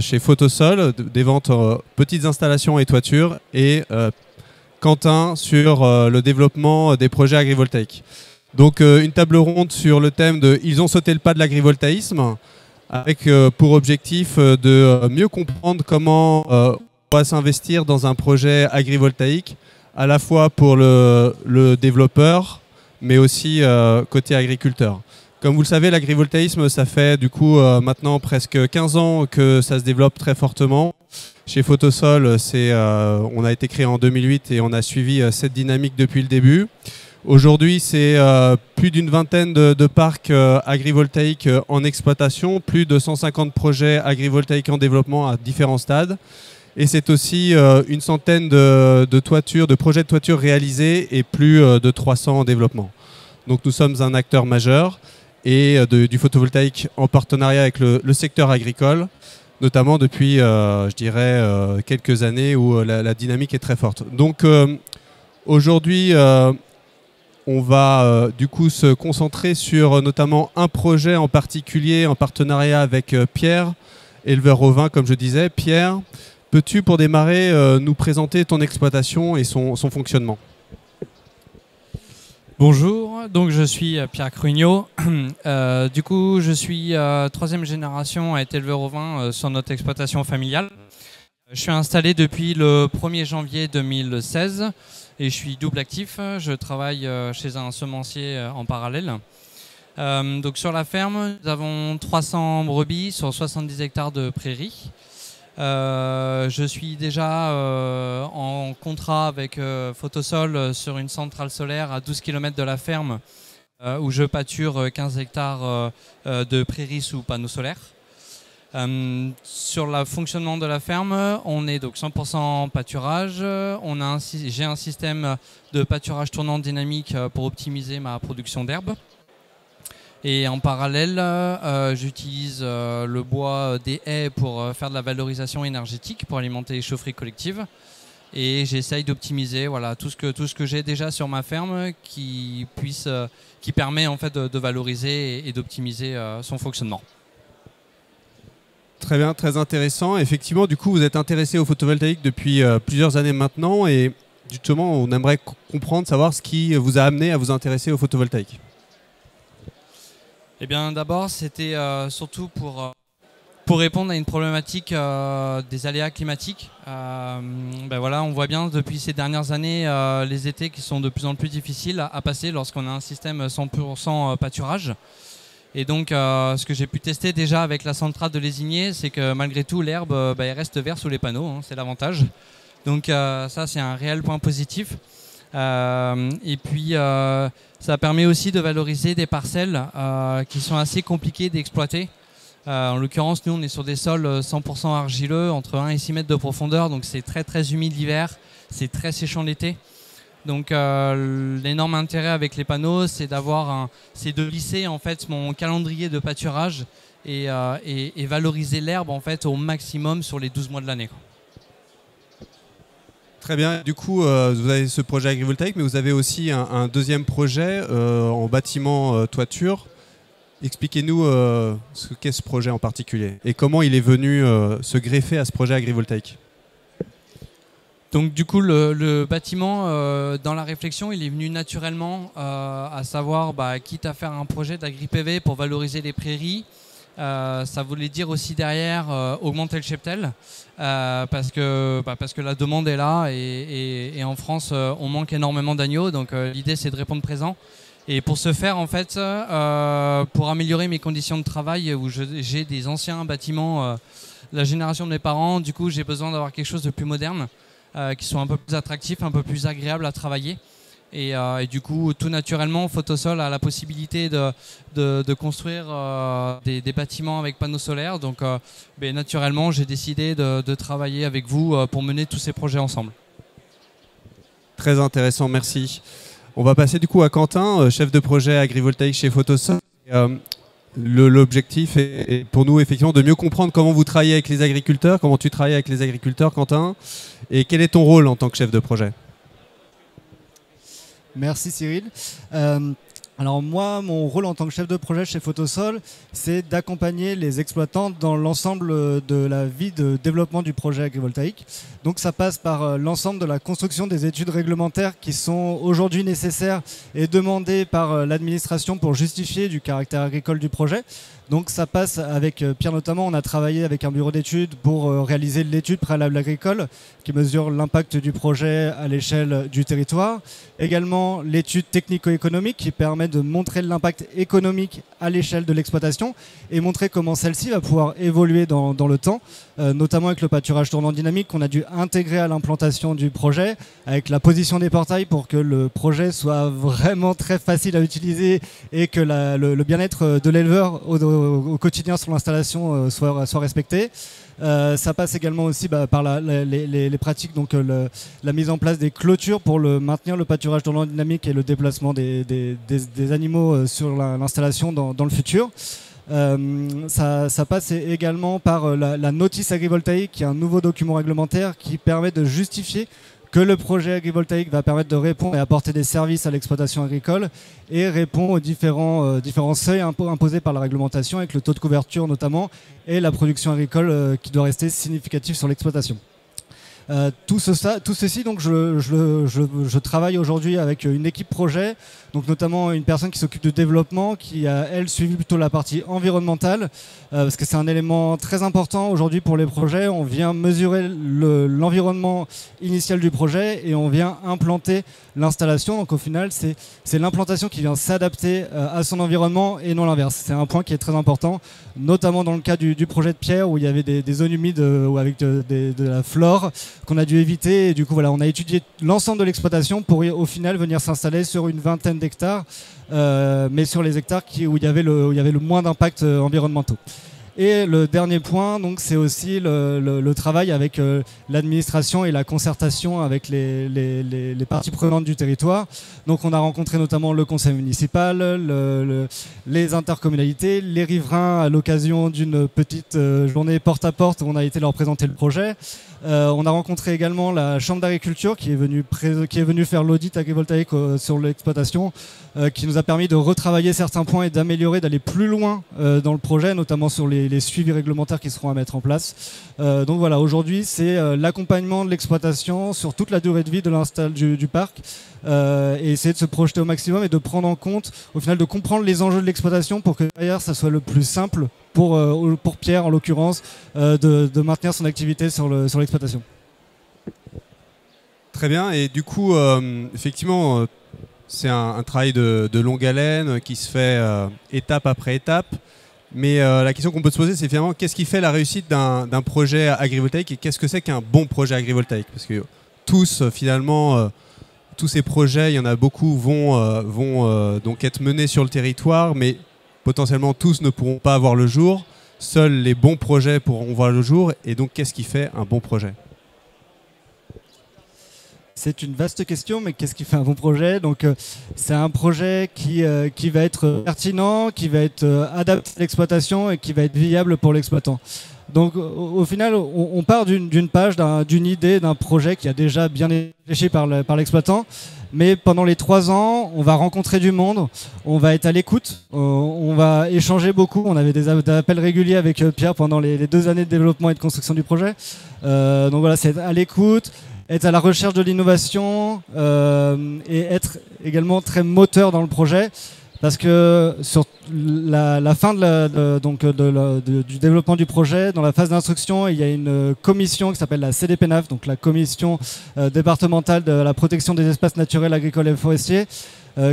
chez Photosol, des ventes petites installations et toitures, et Quentin sur le développement des projets agrivoltaïques. Donc une table ronde sur le thème de « Ils ont sauté le pas de l'agrivoltaïsme » avec pour objectif de mieux comprendre comment on va s'investir dans un projet agrivoltaïque, à la fois pour le développeur, mais aussi côté agriculteur. Comme vous le savez, l'agrivoltaïsme, ça fait du coup maintenant presque 15 ans que ça se développe très fortement. Chez Photosol, on a été créé en 2008 et on a suivi cette dynamique depuis le début. Aujourd'hui, c'est plus d'une vingtaine de parcs agrivoltaïques en exploitation, plus de 150 projets agrivoltaïques en développement à différents stades. Et c'est aussi une centaine de toitures, de projets de toiture réalisés et plus de 300 en développement. Donc nous sommes un acteur majeur et du photovoltaïque en partenariat avec le secteur agricole, notamment depuis, je dirais, quelques années où la dynamique est très forte. Donc aujourd'hui, on va du coup se concentrer sur notamment un projet en particulier en partenariat avec Pierre, éleveur ovin, comme je disais. Pierre, peux-tu pour démarrer nous présenter ton exploitation et son fonctionnement ? Bonjour, donc je suis Pierre Crugnot. Du coup, je suis troisième génération à être éleveur ovin sur notre exploitation familiale. Je suis installé depuis le 1er janvier 2016 et je suis double actif. Je travaille chez un semencier en parallèle. Donc sur la ferme, nous avons 300 brebis sur 70 hectares de prairies. Je suis déjà en contrat avec Photosol sur une centrale solaire à 12 km de la ferme où je pâture 15 hectares de prairies sous panneaux solaires. Sur le fonctionnement de la ferme, on est donc 100% pâturage. J'ai un système de pâturage tournant dynamique pour optimiser ma production d'herbe. Et en parallèle, j'utilise le bois des haies pour faire de la valorisation énergétique, pour alimenter les chaufferies collectives. Et j'essaye d'optimiser voilà, tout ce que j'ai déjà sur ma ferme qui permet en fait de valoriser et d'optimiser son fonctionnement. Très bien, très intéressant. Effectivement, du coup, vous êtes intéressé au photovoltaïque depuis plusieurs années maintenant. Et justement, on aimerait comprendre, savoir ce qui vous a amené à vous intéresser au photovoltaïque. Eh bien, d'abord, c'était surtout pour répondre à une problématique des aléas climatiques. Voilà, on voit bien depuis ces dernières années les étés qui sont de plus en plus difficiles à passer lorsqu'on a un système 100% pâturage. Et donc, ce que j'ai pu tester déjà avec la centrale de Lézigné, c'est que malgré tout, l'herbe elle reste verte sous les panneaux, hein, c'est l'avantage. Donc ça, c'est un réel point positif. Et puis ça permet aussi de valoriser des parcelles qui sont assez compliquées d'exploiter. En l'occurrence, nous on est sur des sols 100% argileux, entre 1 et 6 mètres de profondeur, donc c'est très très humide l'hiver, c'est très séchant l'été. Donc l'énorme intérêt avec les panneaux, c'est de lisser en fait mon calendrier de pâturage et valoriser l'herbe en fait au maximum sur les 12 mois de l'année. Très bien. Du coup, vous avez ce projet agrivoltaïque, mais vous avez aussi un deuxième projet en bâtiment toiture. Expliquez-nous ce qu'est ce projet en particulier et comment il est venu se greffer à ce projet agrivoltaïque. Donc du coup, le bâtiment, dans la réflexion, il est venu naturellement, à savoir, quitte à faire un projet d'agri-PV pour valoriser les prairies, ça voulait dire aussi derrière augmenter le cheptel parce que la demande est là et en France on manque énormément d'agneaux, donc l'idée c'est de répondre présent. Et pour ce faire en fait, pour améliorer mes conditions de travail où j'ai des anciens bâtiments, la génération de mes parents, du coup j'ai besoin d'avoir quelque chose de plus moderne, qui soit un peu plus attractif, un peu plus agréable à travailler. Et du coup, tout naturellement, Photosol a la possibilité de construire des bâtiments avec panneaux solaires. Donc, naturellement, j'ai décidé de travailler avec vous pour mener tous ces projets ensemble. Très intéressant, merci. On va passer du coup à Quentin, chef de projet agrivoltaïque chez Photosol. L'objectif est pour nous effectivement de mieux comprendre comment vous travaillez avec les agriculteurs, comment tu travailles avec les agriculteurs, Quentin, et quel est ton rôle en tant que chef de projet ? Merci Cyril. Alors moi, mon rôle en tant que chef de projet chez Photosol, c'est d'accompagner les exploitants dans l'ensemble de la vie de développement du projet agrivoltaïque. Donc ça passe par l'ensemble de la construction des études réglementaires qui sont aujourd'hui nécessaires et demandées par l'administration pour justifier du caractère agricole du projet. Donc ça passe avec Pierre notamment, on a travaillé avec un bureau d'études pour réaliser l'étude préalable agricole qui mesure l'impact du projet à l'échelle du territoire. Également l'étude technico-économique qui permet de montrer l'impact économique à l'échelle de l'exploitation et montrer comment celle-ci va pouvoir évoluer dans le temps, notamment avec le pâturage tournant dynamique qu'on a dû intégrer à l'implantation du projet, avec la position des portails pour que le projet soit vraiment très facile à utiliser et que le bien-être de l'éleveur au quotidien sur l'installation soit respecté. Ça passe également aussi par les pratiques, donc la mise en place des clôtures pour maintenir le pâturage tournant dynamique et le déplacement des animaux sur l'installation dans le futur. Ça passe également par la notice agrivoltaïque, qui est un nouveau document réglementaire qui permet de justifier que le projet agrivoltaïque va permettre de répondre et apporter des services à l'exploitation agricole et répond aux différents seuils imposés par la réglementation, avec le taux de couverture notamment et la production agricole qui doit rester significative sur l'exploitation. Tout ceci, donc je travaille aujourd'hui avec une équipe projet, donc notamment une personne qui s'occupe de développement, qui a elle suivi plutôt la partie environnementale, parce que c'est un élément très important aujourd'hui pour les projets. On vient mesurer l'environnement initial du projet et on vient implanter l'installation. Donc au final, c'est l'implantation qui vient s'adapter à son environnement et non l'inverse. C'est un point qui est très important, notamment dans le cas du projet de Pierre, où il y avait des zones humides avec de la flore qu'on a dû éviter. Et du coup, voilà, on a étudié l'ensemble de l'exploitation pour au final venir s'installer sur une vingtaine d'hectares, mais sur les hectares où il y avait le moins d'impacts environnementaux. Et le dernier point, donc, c'est aussi le travail avec l'administration et la concertation avec les parties prenantes du territoire. Donc on a rencontré notamment le conseil municipal, les intercommunalités, les riverains à l'occasion d'une petite journée porte à porte où on a été leur présenter le projet. On a rencontré également la chambre d'agriculture qui est venue faire l'audit agrivoltaïque sur l'exploitation, qui nous a permis de retravailler certains points et d'améliorer, d'aller plus loin dans le projet, notamment sur les suivis réglementaires qui seront à mettre en place. Donc voilà, aujourd'hui c'est l'accompagnement de l'exploitation sur toute la durée de vie de du parc, et essayer de se projeter au maximum et de prendre en compte, au final, de comprendre les enjeux de l'exploitation pour que derrière ça soit le plus simple pour Pierre en l'occurrence, de maintenir son activité sur l'exploitation. Très bien, et du coup effectivement c'est un travail de longue haleine qui se fait étape après étape, mais la question qu'on peut se poser, c'est finalement qu'est-ce qui fait la réussite d'un projet agrivoltaïque et qu'est-ce que c'est qu'un bon projet agrivoltaïque, parce que tous finalement tous ces projets, il y en a beaucoup, vont donc être menés sur le territoire, mais potentiellement tous ne pourront pas voir le jour. Seuls les bons projets pourront voir le jour. Et donc, qu'est-ce qui fait un bon projet ? C'est une vaste question, mais qu'est-ce qui fait un bon projet ? Donc, c'est un projet qui va être pertinent, qui va être adapté à l'exploitation et qui va être viable pour l'exploitant. Donc au final, on part d'une page, d'une idée, d'un projet qui a déjà bien été réfléchi par l'exploitant. Mais pendant les 3 ans, on va rencontrer du monde, on va être à l'écoute, on va échanger beaucoup. On avait des appels réguliers avec Pierre pendant les 2 années de développement et de construction du projet. Donc voilà, c'est être à l'écoute, être à la recherche de l'innovation et être également très moteur dans le projet. Parce que sur la fin du développement du projet, dans la phase d'instruction, il y a une commission qui s'appelle la CDPNAF, donc la commission départementale de la protection des espaces naturels, agricoles et forestiers,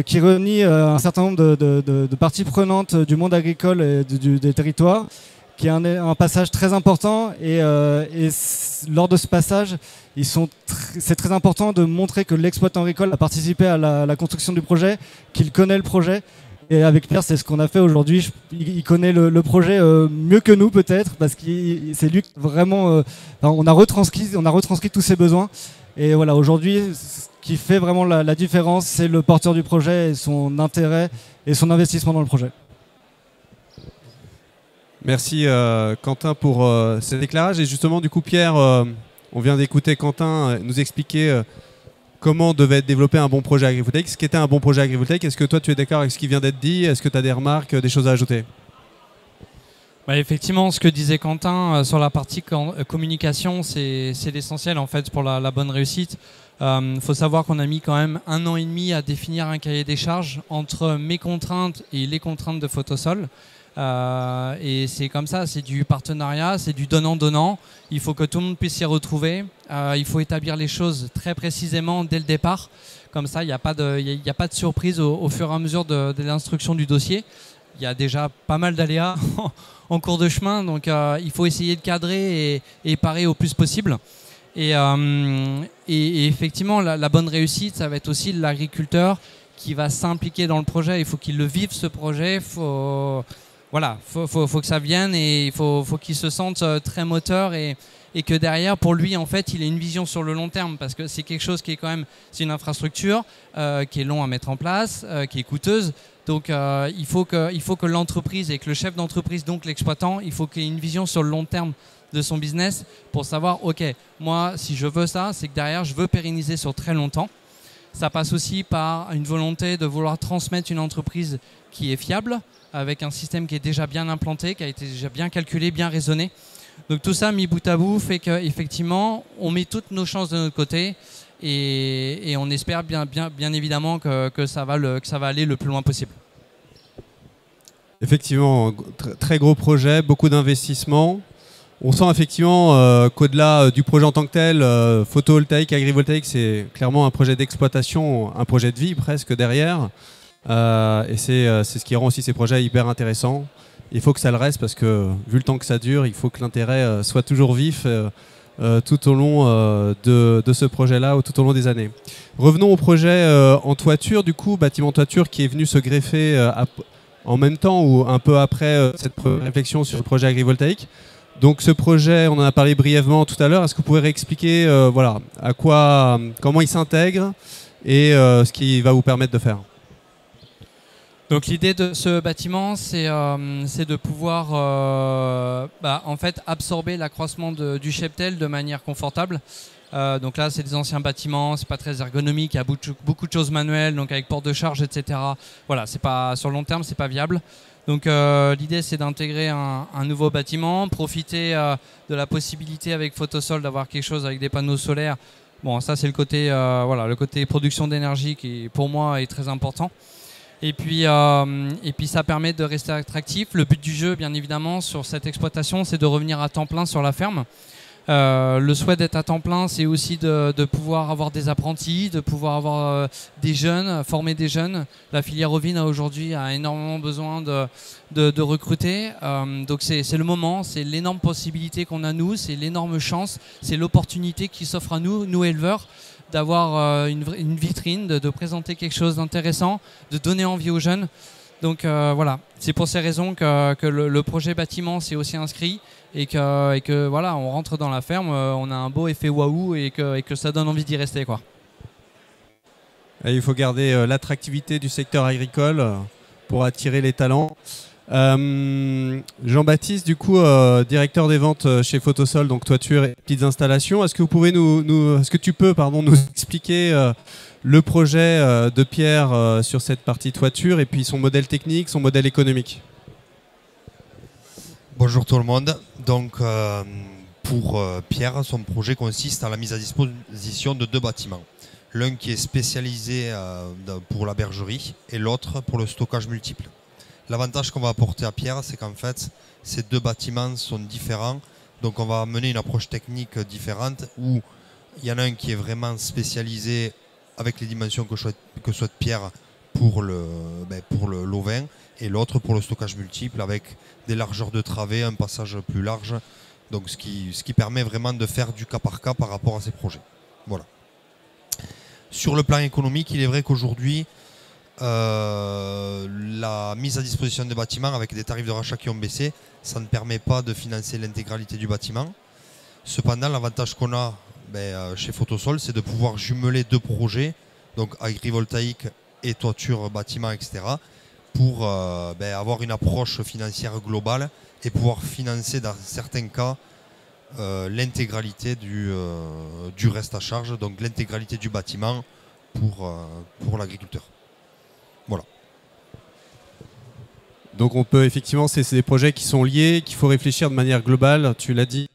qui réunit un certain nombre de parties prenantes du monde agricole et des territoires, qui est un passage très important. Et lors de ce passage, c'est très important de montrer que l'exploitant agricole a participé à la construction du projet, qu'il connaît le projet. Et avec Pierre, c'est ce qu'on a fait aujourd'hui. Il connaît le projet mieux que nous peut-être, parce que c'est lui qui vraiment... on a retranscrit tous ses besoins. Et voilà, aujourd'hui, ce qui fait vraiment la différence, c'est le porteur du projet et son intérêt et son investissement dans le projet. Merci Quentin pour cet éclairage. Et justement, du coup, Pierre, on vient d'écouter Quentin nous expliquer comment devait être développé un bon projet agrivoltaïque, ce qu'était un bon projet agrivoltaïque. Est-ce que toi tu es d'accord avec ce qui vient d'être dit? Est-ce que tu as des remarques, des choses à ajouter? Bah, effectivement, ce que disait Quentin sur la partie communication, c'est l'essentiel en fait pour la bonne réussite. Faut savoir qu'on a mis quand même 1 an et demi à définir un cahier des charges entre mes contraintes et les contraintes de Photosol. Et c'est comme ça, c'est du partenariat, c'est du donnant-donnant. Il faut que tout le monde puisse s'y retrouver. Il faut établir les choses très précisément dès le départ. Comme ça, il n'y a pas de surprise au fur et à mesure de l'instruction du dossier. Il y a déjà pas mal d'aléas en cours de chemin, donc il faut essayer de cadrer et parer au plus possible. Et effectivement, la bonne réussite, ça va être aussi l'agriculteur qui va s'impliquer dans le projet. Il faut qu'il le vive, ce projet. Faut que ça vienne et il faut qu'il se sente très moteur et que derrière, pour lui, en fait, il ait une vision sur le long terme parce que c'est quelque chose qui est quand même, c'est une infrastructure qui est long à mettre en place, qui est coûteuse. Donc, il faut que l'entreprise et que le chef d'entreprise, donc l'exploitant, il faut qu'il ait une vision sur le long terme de son business pour savoir, ok, moi, si je veux ça, c'est que derrière, je veux pérenniser sur très longtemps. Ça passe aussi par une volonté de vouloir transmettre une entreprise qui est fiable, avec un système qui est déjà bien implanté, qui a été déjà bien calculé, bien raisonné. Donc tout ça mis bout à bout fait qu'effectivement, on met toutes nos chances de notre côté et on espère bien évidemment que ça va aller le plus loin possible. Effectivement, très gros projet, beaucoup d'investissements. On sent effectivement qu'au-delà du projet en tant que tel, photovoltaïque, agrivoltaïque, c'est clairement un projet d'exploitation, un projet de vie presque derrière. Et c'est ce qui rend aussi ces projets hyper intéressants. Il faut que ça le reste parce que vu le temps que ça dure, il faut que l'intérêt soit toujours vif tout au long de ce projet-là ou tout au long des années. Revenons au projet en toiture, du coup, bâtiment toiture qui est venu se greffer en même temps ou un peu après cette réflexion sur le projet agrivoltaïque. Donc ce projet, on en a parlé brièvement tout à l'heure. Est-ce que vous pouvez réexpliquer comment il s'intègre et ce qu'il va vous permettre de faire? Donc l'idée de ce bâtiment, c'est de pouvoir en fait absorber l'accroissement du cheptel de manière confortable. Donc là, c'est des anciens bâtiments, c'est pas très ergonomique, il y a beaucoup de choses manuelles, donc avec porte de charge, etc. Voilà, c'est pas sur le long terme, c'est pas viable. Donc l'idée, c'est d'intégrer un nouveau bâtiment, profiter de la possibilité avec Photosol d'avoir quelque chose avec des panneaux solaires. Bon, ça c'est le côté production d'énergie qui pour moi est très important. Et puis ça permet de rester attractif. Le but du jeu, bien évidemment, sur cette exploitation, c'est de revenir à temps plein sur la ferme. Le souhait d'être à temps plein, c'est aussi de pouvoir avoir des apprentis, de pouvoir avoir des jeunes, former des jeunes. La filière ovine aujourd'hui a énormément besoin de recruter. Donc c'est le moment, c'est l'énorme possibilité qu'on a nous, c'est l'énorme chance, c'est l'opportunité qui s'offre à nous éleveurs, d'avoir une vitrine, de présenter quelque chose d'intéressant, de donner envie aux jeunes. Donc voilà, c'est pour ces raisons que le projet bâtiment s'est aussi inscrit et que voilà, on rentre dans la ferme, on a un beau effet waouh et que ça donne envie d'y rester, quoi. Et il faut garder l'attractivité du secteur agricole pour attirer les talents. Jean-Baptiste, du coup, directeur des ventes chez Photosol, donc toiture et petites installations. Est-ce que tu peux nous expliquer le projet de Pierre sur cette partie toiture et puis son modèle technique, son modèle économique? Bonjour tout le monde. Donc, pour Pierre, son projet consiste en la mise à disposition de 2 bâtiments. L'un qui est spécialisé pour la bergerie et l'autre pour le stockage multiple. L'avantage qu'on va apporter à Pierre, c'est qu'en fait, ces 2 bâtiments sont différents. Donc on va mener une approche technique différente où il y en a un qui est vraiment spécialisé avec les dimensions que souhaite Pierre pour l'ovin et l'autre pour le stockage multiple avec des largeurs de travée, un passage plus large. Donc ce qui permet vraiment de faire du cas par cas par rapport à ces projets. Voilà. Sur le plan économique, il est vrai qu'aujourd'hui, la mise à disposition des bâtiments avec des tarifs de rachat qui ont baissé, ça ne permet pas de financer l'intégralité du bâtiment. Cependant, l'avantage qu'on a chez Photosol, c'est de pouvoir jumeler 2 projets, donc agrivoltaïque et toiture, bâtiment, etc., pour avoir une approche financière globale et pouvoir financer dans certains cas l'intégralité du reste à charge, donc l'intégralité du bâtiment pour l'agriculteur. Voilà. Donc on peut effectivement, c'est des projets qui sont liés, qu'il faut réfléchir de manière globale, tu l'as dit.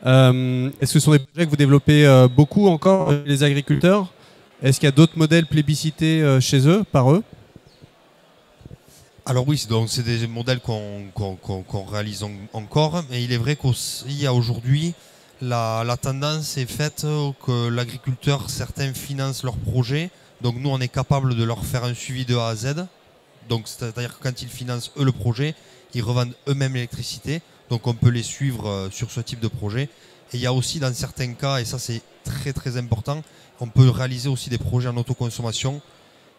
Est-ce que ce sont des projets que vous développez beaucoup encore, les agriculteurs? Est-ce qu'il y a d'autres modèles plébiscités chez eux, par eux? Alors oui, donc c'est des modèles qu'on réalise encore, mais il est vrai qu'aussi aujourd'hui, la tendance est faite que l'agriculteur, certains financent leurs projets, donc nous on est capable de leur faire un suivi de A à Z, donc c'est-à-dire que quand ils financent eux le projet, ils revendent eux-mêmes l'électricité, donc on peut les suivre sur ce type de projet. Et il y a aussi dans certains cas, et ça c'est très très important, on peut réaliser aussi des projets en autoconsommation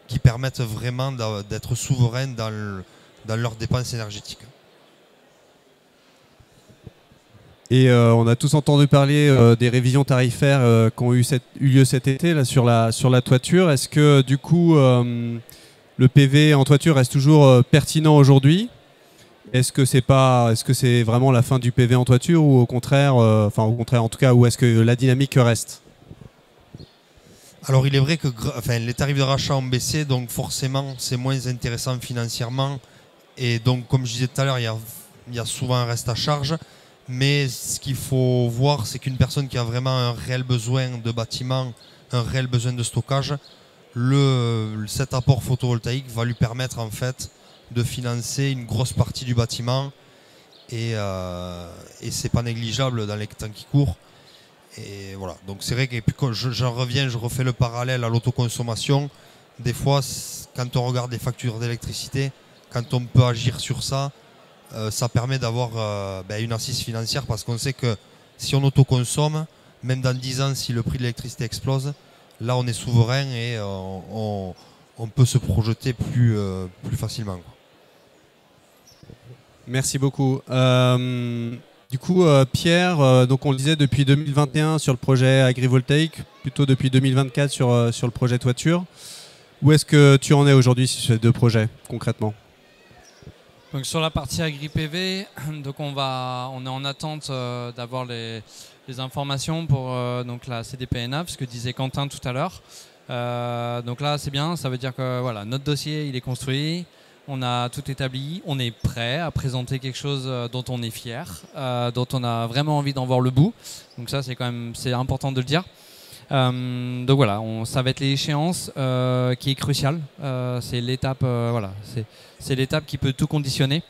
qui permettent vraiment d'être souverains dans leurs dépenses énergétiques. Et on a tous entendu parler des révisions tarifaires qui ont eu lieu cet été là, sur la toiture. Est-ce que du coup le PV en toiture reste toujours pertinent aujourd'hui? Est-ce que c'est vraiment la fin du PV en toiture ou au contraire, en tout cas, où est-ce que la dynamique reste? Alors il est vrai que les tarifs de rachat ont baissé, donc forcément c'est moins intéressant financièrement. Et donc comme je disais tout à l'heure, il y a souvent un reste à charge. Mais ce qu'il faut voir, c'est qu'une personne qui a vraiment un réel besoin de bâtiment, un réel besoin de stockage, cet apport photovoltaïque va lui permettre en fait de financer une grosse partie du bâtiment. Et c'est pas négligeable dans les temps qui courent. Et voilà, donc c'est vrai que quand je refais le parallèle à l'autoconsommation. Des fois, quand on regarde les factures d'électricité, quand on peut agir sur ça, ça permet d'avoir une assise financière, parce qu'on sait que si on autoconsomme, même dans 10 ans, si le prix de l'électricité explose, là on est souverain et on peut se projeter plus facilement. Merci beaucoup. Du coup, Pierre, donc on le disait depuis 2021 sur le projet agrivoltaïque, plutôt depuis 2024 sur le projet toiture. Où est-ce que tu en es aujourd'hui sur ces deux projets, concrètement? Donc sur la partie agri-PV, donc on est en attente d'avoir les informations pour donc la CDPNA, ce que disait Quentin tout à l'heure. Donc là, c'est bien, ça veut dire que voilà, notre dossier il est construit. On a tout établi, on est prêt à présenter quelque chose dont on est fier, dont on a vraiment envie d'en voir le bout. Donc ça, c'est important de le dire. Donc voilà, ça va être l'échéance qui est cruciale. C'est l'étape, c'est l'étape qui peut tout conditionner.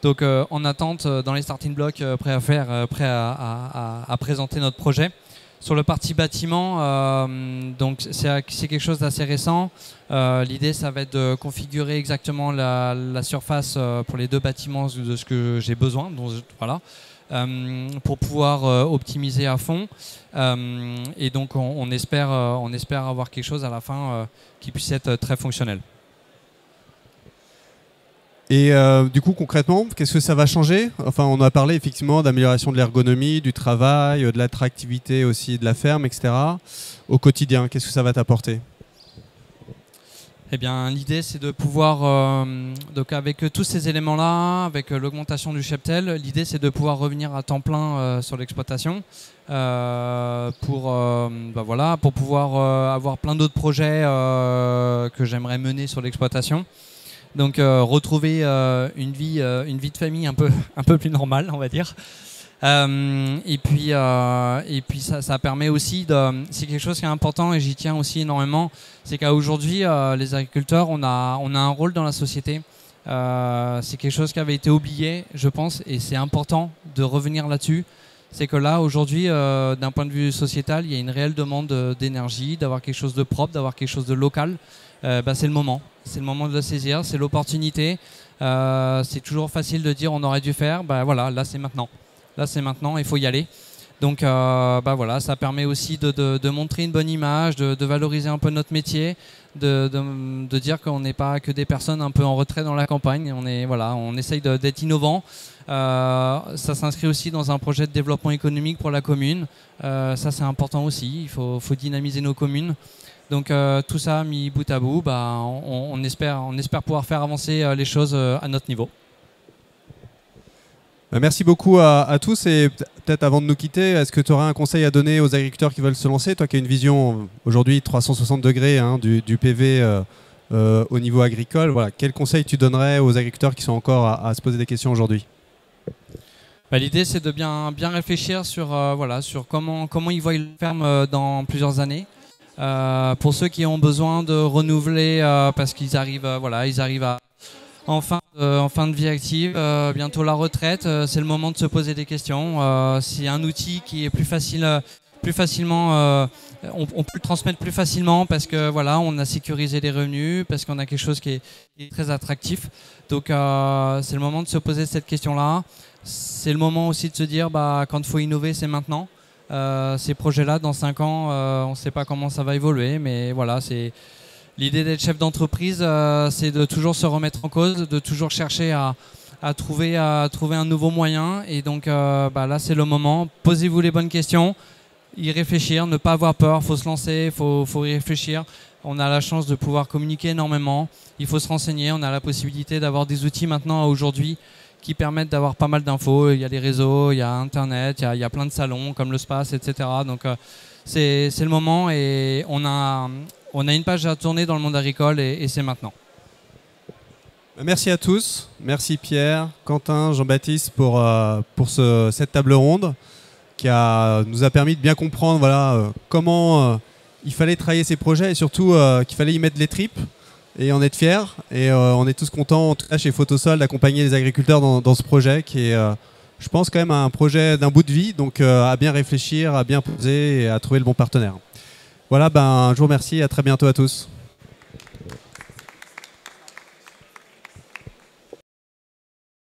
Donc en attente, dans les starting blocks, prêt à présenter notre projet. Sur le parti bâtiment, donc c'est quelque chose d'assez récent. L'idée, ça va être de configurer exactement la surface pour les deux bâtiments de ce que j'ai besoin. Donc, voilà. Pour pouvoir optimiser à fond. Et donc, on espère avoir quelque chose à la fin qui puisse être très fonctionnel. Et du coup, concrètement, qu'est-ce que ça va changer? Enfin, on a parlé effectivement d'amélioration de l'ergonomie, du travail, de l'attractivité aussi de la ferme, etc. Au quotidien, qu'est-ce que ça va t'apporter? Eh bien, l'idée, c'est de pouvoir, donc avec tous ces éléments-là, avec l'augmentation du cheptel, l'idée, c'est de pouvoir revenir à temps plein sur l'exploitation pour pouvoir avoir plein d'autres projets que j'aimerais mener sur l'exploitation. Donc retrouver une vie de famille un peu plus normale, on va dire. Et puis ça permet aussi c'est quelque chose qui est important et j'y tiens aussi énormément, c'est qu'aujourd'hui les agriculteurs on a un rôle dans la société. C'est quelque chose qui avait été oublié, je pense, et c'est important de revenir là-dessus. C'est que là aujourd'hui d'un point de vue sociétal, il y a une réelle demande d'énergie, d'avoir quelque chose de propre, d'avoir quelque chose de local. C'est le moment. C'est le moment de le saisir, c'est l'opportunité. C'est toujours facile de dire on aurait dû faire. Voilà, là c'est maintenant. Là c'est maintenant, il faut y aller. Donc voilà, ça permet aussi de montrer une bonne image, de valoriser un peu notre métier, de dire qu'on n'est pas que des personnes un peu en retrait dans la campagne. On essaye d'être innovant. Ça s'inscrit aussi dans un projet de développement économique pour la commune. Ça c'est important aussi, il faut dynamiser nos communes. Donc tout ça mis bout à bout, on espère pouvoir faire avancer les choses à notre niveau. Merci beaucoup à tous et peut-être avant de nous quitter, est-ce que tu auras un conseil à donner aux agriculteurs qui veulent se lancer? Toi qui as une vision aujourd'hui 360 degrés du PV au niveau agricole, voilà, quel conseil tu donnerais aux agriculteurs qui sont encore à se poser des questions aujourd'hui? L'idée, c'est de bien réfléchir sur, sur comment ils voient la ferme dans plusieurs années. Pour ceux qui ont besoin de renouveler parce qu'ils arrivent, en fin de vie active, bientôt la retraite, c'est le moment de se poser des questions. C'est un outil qui est plus facilement, on peut le transmettre plus facilement parce que voilà, on a sécurisé les revenus, parce qu'on a quelque chose qui est très attractif. Donc c'est le moment de se poser cette question-là. C'est le moment aussi de se dire quand il faut innover, c'est maintenant. Ces projets-là, dans 5 ans, on ne sait pas comment ça va évoluer, mais voilà, c'est l'idée d'être chef d'entreprise, c'est de toujours se remettre en cause, de toujours chercher à trouver un nouveau moyen. Et donc là, c'est le moment. Posez-vous les bonnes questions, y réfléchir, ne pas avoir peur, il faut se lancer, il faut y réfléchir. On a la chance de pouvoir communiquer énormément, il faut se renseigner, on a la possibilité d'avoir des outils maintenant aujourd'hui qui permettent d'avoir pas mal d'infos. Il y a les réseaux, il y a Internet, il y a plein de salons comme le Space, etc. Donc c'est le moment et on a une page à tourner dans le monde agricole et c'est maintenant. Merci à tous. Merci Pierre, Quentin, Jean-Baptiste pour cette table ronde qui nous a permis de bien comprendre comment il fallait travailler ces projets et surtout qu'il fallait y mettre les tripes. Et on est fiers et on est tous contents, en tout cas chez Photosol, d'accompagner les agriculteurs dans ce projet qui est, je pense, quand même un projet d'un bout de vie, donc à bien réfléchir, à bien poser et à trouver le bon partenaire. Voilà, je vous remercie et à très bientôt à tous.